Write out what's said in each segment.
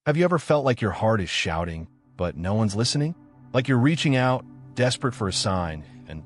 Have you ever felt like your heart is shouting, but no one's listening? Like you're reaching out, desperate for a sign, and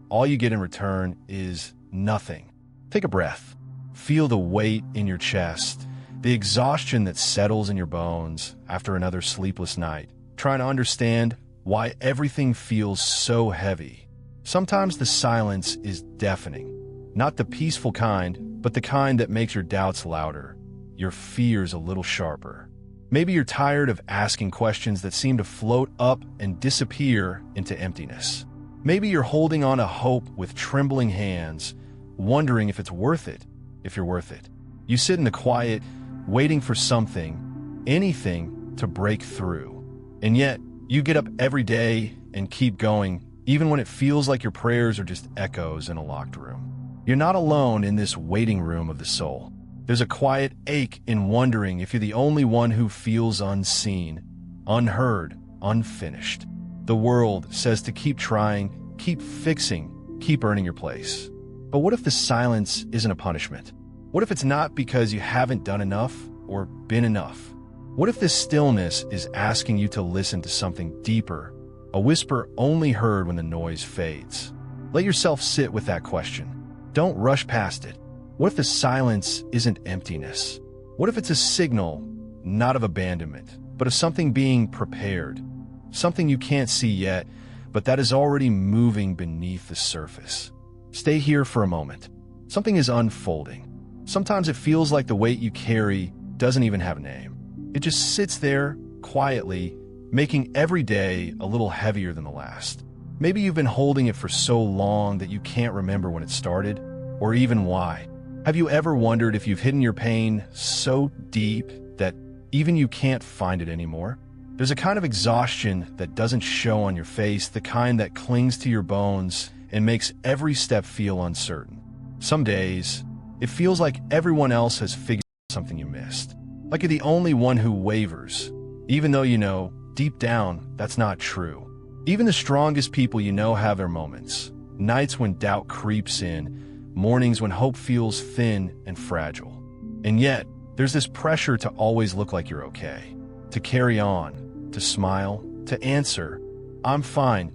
all you get in return is nothing. Take a breath. Feel the weight in your chest, the exhaustion that settles in your bones after another sleepless night, trying to understand why everything feels so heavy. Sometimes the silence is deafening, not the peaceful kind, but the kind that makes your doubts louder, your fears a little sharper. Maybe you're tired of asking questions that seem to float up and disappear into emptiness. Maybe you're holding on to hope with trembling hands, wondering if it's worth it, if you're worth it. You sit in the quiet, waiting for something, anything to break through. And yet, you get up every day and keep going, even when it feels like your prayers are just echoes in a locked room. You're not alone in this waiting room of the soul. There's a quiet ache in wondering if you're the only one who feels unseen, unheard, unfinished. The world says to keep trying, keep fixing, keep earning your place. But what if the silence isn't a punishment? What if it's not because you haven't done enough or been enough? What if this stillness is asking you to listen to something deeper, a whisper only heard when the noise fades? Let yourself sit with that question. Don't rush past it. What if the silence isn't emptiness? What if it's a signal, not of abandonment, but of something being prepared? Something you can't see yet, but that is already moving beneath the surface. Stay here for a moment. Something is unfolding. Sometimes it feels like the weight you carry doesn't even have a name. It just sits there, quietly, making every day a little heavier than the last. Maybe you've been holding it for so long that you can't remember when it started, or even why. Have you ever wondered if you've hidden your pain so deep that even you can't find it anymore? There's a kind of exhaustion that doesn't show on your face, the kind that clings to your bones and makes every step feel uncertain. Some days, it feels like everyone else has figured out something you missed. Like you're the only one who wavers, even though you know, deep down, that's not true. Even the strongest people you know have their moments. Nights when doubt creeps in, mornings when hope feels thin and fragile. And yet, there's this pressure to always look like you're okay, to carry on, to smile, to answer, "I'm fine,"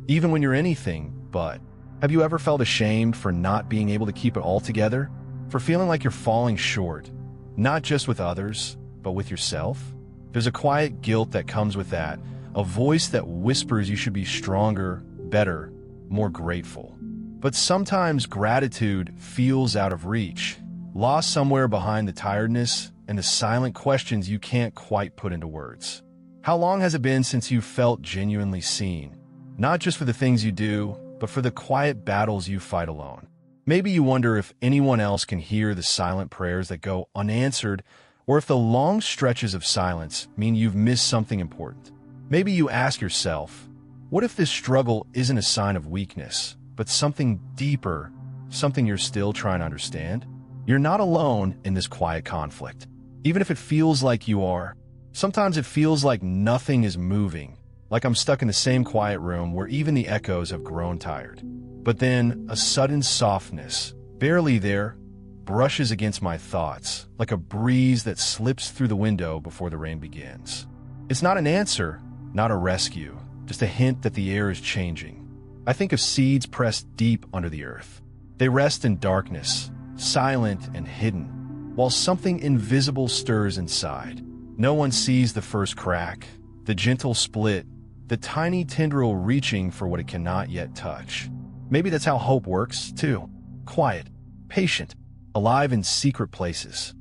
even when you're anything but. Have you ever felt ashamed for not being able to keep it all together? For feeling like you're falling short, not just with others, but with yourself? There's a quiet guilt that comes with that, a voice that whispers you should be stronger, better, more grateful. But sometimes gratitude feels out of reach, lost somewhere behind the tiredness and the silent questions you can't quite put into words. How long has it been since you felt genuinely seen? Not just for the things you do, but for the quiet battles you fight alone. Maybe you wonder if anyone else can hear the silent prayers that go unanswered, or if the long stretches of silence mean you've missed something important. Maybe you ask yourself, what if this struggle isn't a sign of weakness, but something deeper, something you're still trying to understand? You're not alone in this quiet conflict, even if it feels like you are. Sometimes it feels like nothing is moving, like I'm stuck in the same quiet room where even the echoes have grown tired. But then a sudden softness, barely there, brushes against my thoughts, like a breeze that slips through the window before the rain begins. It's not an answer, not a rescue, just a hint that the air is changing. I think of seeds pressed deep under the earth. They rest in darkness, silent and hidden, while something invisible stirs inside. No one sees the first crack, the gentle split, the tiny tendril reaching for what it cannot yet touch. Maybe that's how hope works, too. Quiet, patient, alive in secret places.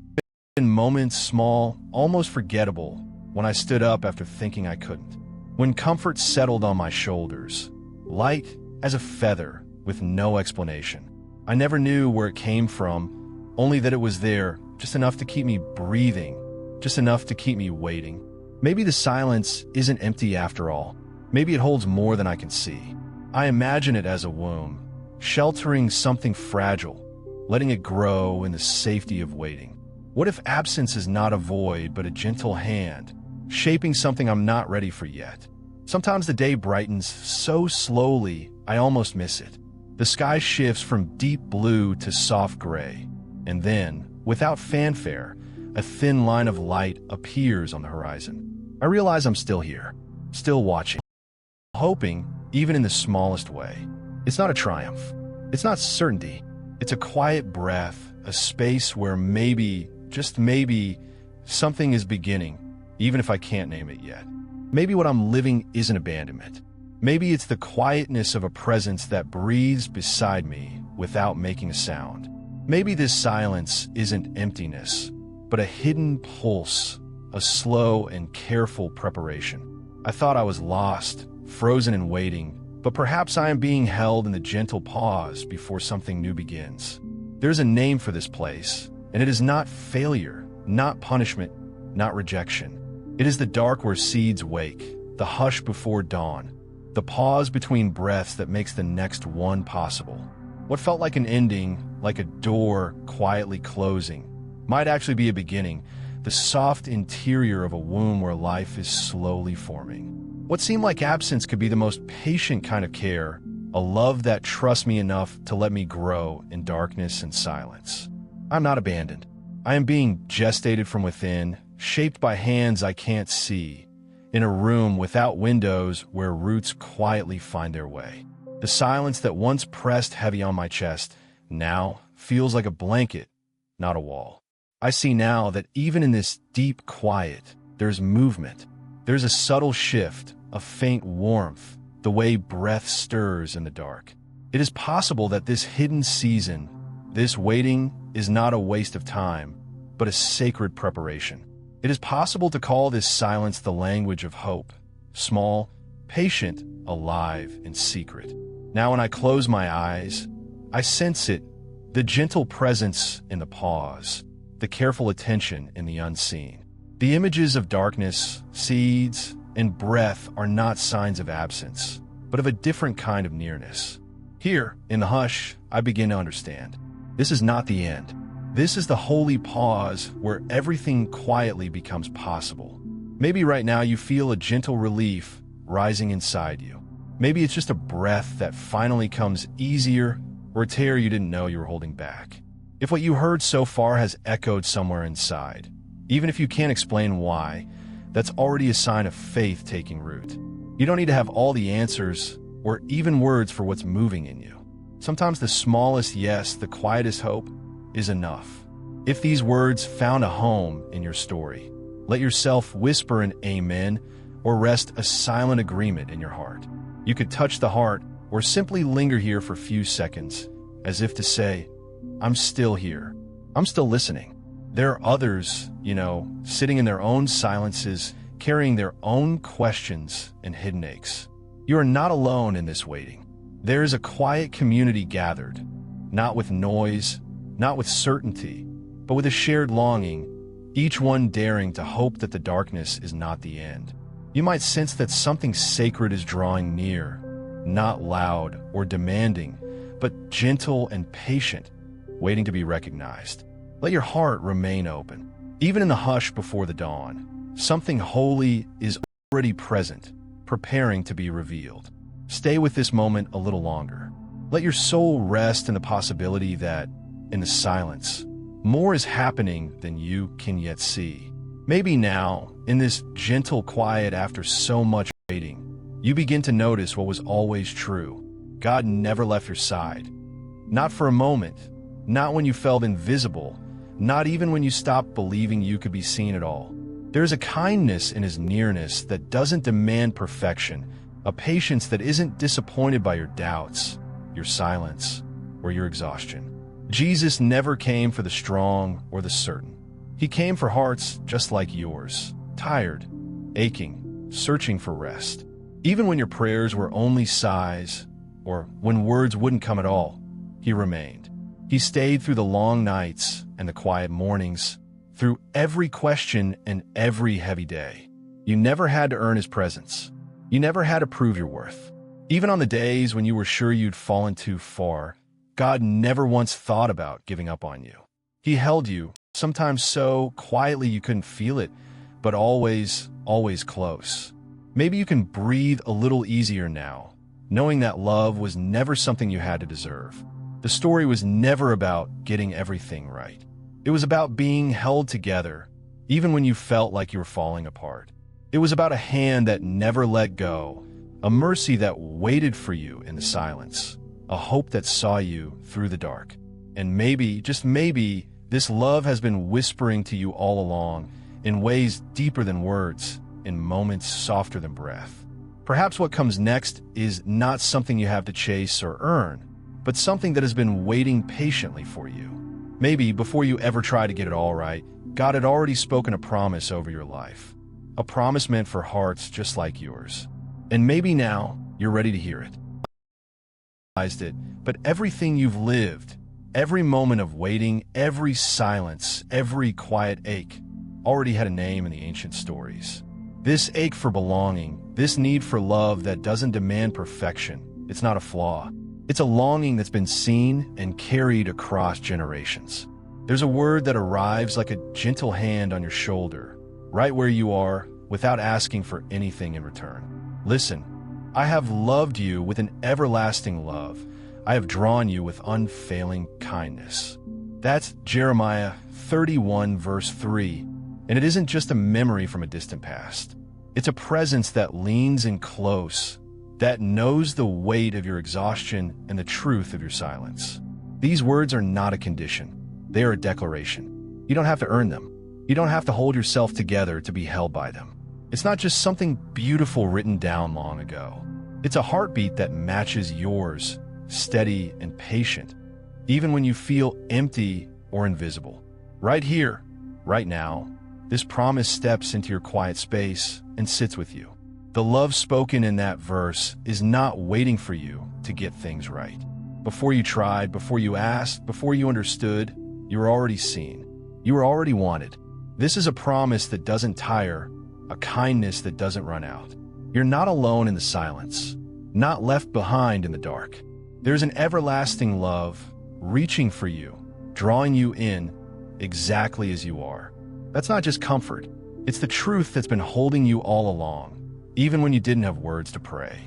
In moments small, almost forgettable, when I stood up after thinking I couldn't. When comfort settled on my shoulders, light as a feather with no explanation. I never knew where it came from, only that it was there, just enough to keep me breathing, just enough to keep me waiting. Maybe the silence isn't empty after all. Maybe it holds more than I can see. I imagine it as a womb, sheltering something fragile, letting it grow in the safety of waiting. What if absence is not a void, but a gentle hand, shaping something I'm not ready for yet? Sometimes the day brightens so slowly, I almost miss it. The sky shifts from deep blue to soft gray, and then, without fanfare, a thin line of light appears on the horizon. I realize I'm still here, still watching, hoping, even in the smallest way. It's not a triumph. It's not certainty. It's a quiet breath, a space where maybe, just maybe, something is beginning, even if I can't name it yet. Maybe what I'm living isn't abandonment. Maybe it's the quietness of a presence that breathes beside me without making a sound. Maybe this silence isn't emptiness, but a hidden pulse, a slow and careful preparation. I thought I was lost, frozen and waiting, but perhaps I am being held in the gentle pause before something new begins. There's a name for this place, and it is not failure, not punishment, not rejection. It is the dark where seeds wake, the hush before dawn, the pause between breaths that makes the next one possible. What felt like an ending, like a door quietly closing, might actually be a beginning, the soft interior of a womb where life is slowly forming. What seemed like absence could be the most patient kind of care, a love that trusts me enough to let me grow in darkness and silence. I'm not abandoned. I am being gestated from within, shaped by hands I can't see, in a room without windows where roots quietly find their way. The silence that once pressed heavy on my chest now feels like a blanket, not a wall. I see now that even in this deep quiet, there's movement. There's a subtle shift, a faint warmth, the way breath stirs in the dark. It is possible that this hidden season, this waiting, is not a waste of time, but a sacred preparation. It is possible to call this silence the language of hope, small, patient, alive, and secret. Now when I close my eyes, I sense it, the gentle presence in the pause, the careful attention in the unseen. The images of darkness, seeds, and breath are not signs of absence, but of a different kind of nearness. Here, in the hush, I begin to understand. This is not the end. This is the holy pause where everything quietly becomes possible. Maybe right now you feel a gentle relief rising inside you. Maybe it's just a breath that finally comes easier, or a tear you didn't know you were holding back. If what you heard so far has echoed somewhere inside, even if you can't explain why, that's already a sign of faith taking root. You don't need to have all the answers or even words for what's moving in you. Sometimes the smallest yes, the quietest hope, is enough. If these words found a home in your story, let yourself whisper an amen or rest a silent agreement in your heart. You could touch the heart or simply linger here for a few seconds, as if to say, I'm still here. I'm still listening. There are others, sitting in their own silences, carrying their own questions and hidden aches. You are not alone in this waiting. There is a quiet community gathered, not with noise, not with certainty, but with a shared longing, each one daring to hope that the darkness is not the end. You might sense that something sacred is drawing near, not loud or demanding, but gentle and patient, waiting to be recognized. Let your heart remain open. Even in the hush before the dawn, something holy is already present, preparing to be revealed. Stay with this moment a little longer. Let your soul rest in the possibility that, in the silence, more is happening than you can yet see. Maybe now, in this gentle quiet after so much waiting, you begin to notice what was always true. God never left your side. Not for a moment, not when you felt invisible, not even when you stopped believing you could be seen at all. There's a kindness in his nearness that doesn't demand perfection, a patience that isn't disappointed by your doubts, your silence, or your exhaustion. Jesus never came for the strong or the certain. He came for hearts just like yours, tired, aching, searching for rest. Even when your prayers were only sighs, or when words wouldn't come at all, he remained. He stayed through the long nights and the quiet mornings, through every question and every heavy day. You never had to earn his presence. You never had to prove your worth. Even on the days when you were sure you'd fallen too far, God never once thought about giving up on you. He held you, sometimes so quietly you couldn't feel it, but always, always close. Maybe you can breathe a little easier now, knowing that love was never something you had to deserve. The story was never about getting everything right. It was about being held together, even when you felt like you were falling apart. It was about a hand that never let go, a mercy that waited for you in the silence, a hope that saw you through the dark. And maybe, just maybe, this love has been whispering to you all along, in ways deeper than words, in moments softer than breath. Perhaps what comes next is not something you have to chase or earn, but something that has been waiting patiently for you. Maybe before you ever try to get it all right, God had already spoken a promise over your life. A promise meant for hearts just like yours. And maybe now you're ready to hear it. But everything you've lived, every moment of waiting, every silence, every quiet ache, already had a name in the ancient stories. This ache for belonging, this need for love that doesn't demand perfection, it's not a flaw. It's a longing that's been seen and carried across generations. There's a word that arrives like a gentle hand on your shoulder, right where you are, without asking for anything in return. Listen, I have loved you with an everlasting love. I have drawn you with unfailing kindness. That's Jeremiah 31 verse 3. And it isn't just a memory from a distant past. It's a presence that leans in close, that knows the weight of your exhaustion and the truth of your silence. These words are not a condition. They are a declaration. You don't have to earn them. You don't have to hold yourself together to be held by them. It's not just something beautiful written down long ago. It's a heartbeat that matches yours, steady and patient, even when you feel empty or invisible. Right here, right now, this promise steps into your quiet space and sits with you. The love spoken in that verse is not waiting for you to get things right. Before you tried, before you asked, before you understood, you were already seen. You were already wanted. This is a promise that doesn't tire, a kindness that doesn't run out. You're not alone in the silence, not left behind in the dark. There's an everlasting love reaching for you, drawing you in exactly as you are. That's not just comfort. It's the truth that's been holding you all along, even when you didn't have words to pray.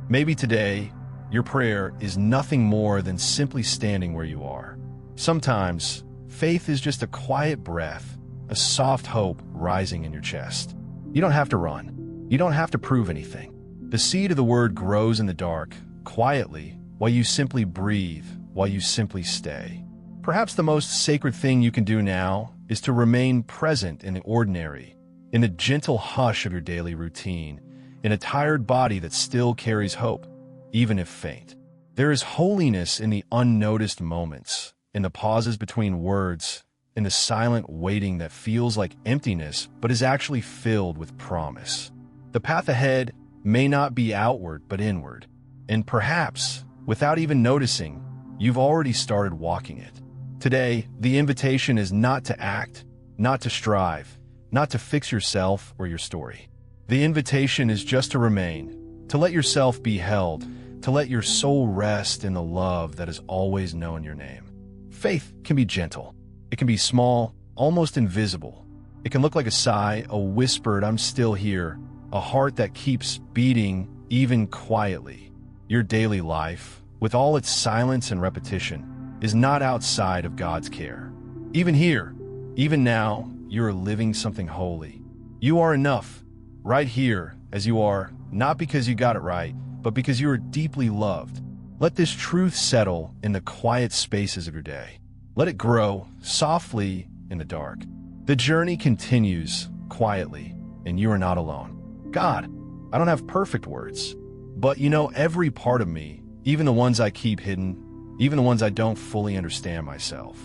Maybe today, your prayer is nothing more than simply standing where you are. Sometimes, faith is just a quiet breath, a soft hope rising in your chest. You don't have to run. You don't have to prove anything. The seed of the word grows in the dark, quietly, while you simply breathe, while you simply stay. Perhaps the most sacred thing you can do now is to remain present in the ordinary, in the gentle hush of your daily routine, in a tired body that still carries hope, even if faint. There is holiness in the unnoticed moments, in the pauses between words, in the silent waiting that feels like emptiness but is actually filled with promise. The path ahead may not be outward but inward, and perhaps, without even noticing, you've already started walking it. Today, the invitation is not to act, not to strive, not to fix yourself or your story. The invitation is just to remain, to let yourself be held, to let your soul rest in the love that has always known your name. Faith can be gentle. It can be small, almost invisible. It can look like a sigh, a whispered "I'm still here," a heart that keeps beating even quietly. Your daily life, with all its silence and repetition, is not outside of God's care. Even here, even now, you are living something holy. You are enough, right here as you are, not because you got it right, but because you are deeply loved. Let this truth settle in the quiet spaces of your day. Let it grow softly in the dark. The journey continues quietly, and you are not alone. God, I don't have perfect words, but you know every part of me, even the ones I keep hidden, even the ones I don't fully understand myself.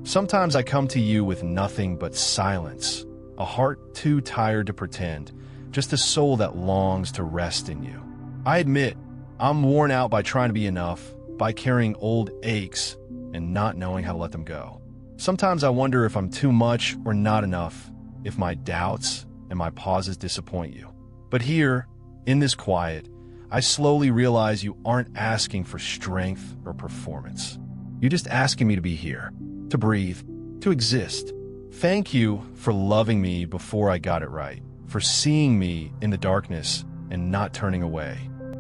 Sometimes I come to you with nothing but silence, a heart too tired to pretend, just a soul that longs to rest in you. I admit, I'm worn out by trying to be enough, by carrying old aches and not knowing how to let them go. Sometimes I wonder if I'm too much or not enough, if my doubts and my pauses disappoint you. But here, in this quiet, I slowly realize you aren't asking for strength or performance. You're just asking me to be here, to breathe, to exist. Thank you for loving me before I got it right, for seeing me in the darkness and not turning away.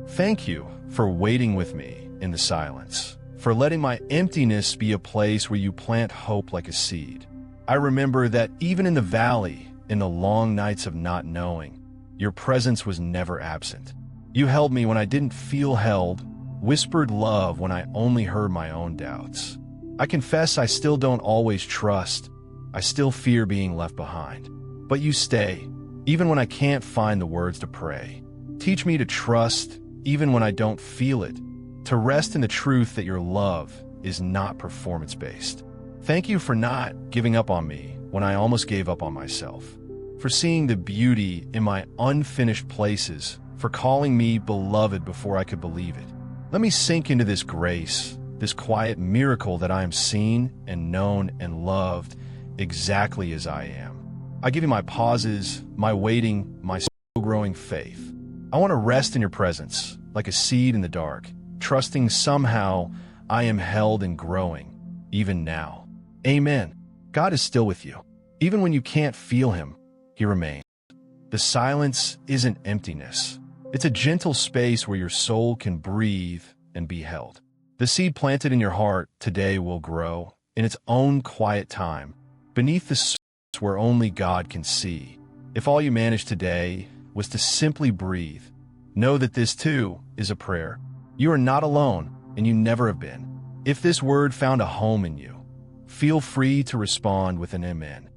Thank you for waiting with me in the silence, for letting my emptiness be a place where you plant hope like a seed. I remember that even in the valley, in the long nights of not knowing, your presence was never absent. You held me when I didn't feel held, whispered love when I only heard my own doubts. I confess I still don't always trust. I still fear being left behind. But you stay, even when I can't find the words to pray. Teach me to trust, even when I don't feel it, to rest in the truth that your love is not performance-based. Thank you for not giving up on me when I almost gave up on myself, for seeing the beauty in my unfinished places, for calling me beloved before I could believe it. Let me sink into this grace, this quiet miracle that I am seen and known and loved exactly as I am. I give you my pauses, my waiting, my slow-growing faith. I want to rest in your presence, like a seed in the dark, trusting somehow I am held and growing, even now. Amen. God is still with you. Even when you can't feel him, he remains. The silence isn't emptiness. It's a gentle space where your soul can breathe and be held. The seed planted in your heart today will grow in its own quiet time, beneath the surface where only God can see. If all you managed today was to simply breathe, know that this too is a prayer. You are not alone, and you never have been. If this word found a home in you, feel free to respond with an amen.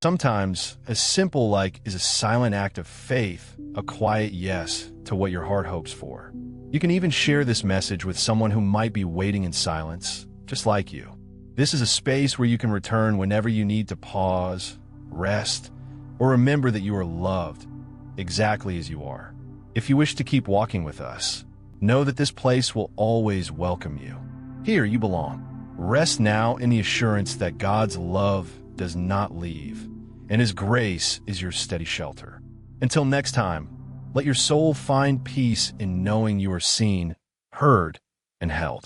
Sometimes, as simple like is a silent act of faith, a quiet yes to what your heart hopes for. You can even share this message with someone who might be waiting in silence, just like you. This is a space where you can return whenever you need to pause, rest, or remember that you are loved exactly as you are. If you wish to keep walking with us, know that this place will always welcome you. Here you belong. Rest now in the assurance that God's love does not leave, and his grace is your steady shelter. Until next time, let your soul find peace in knowing you are seen, heard, and held.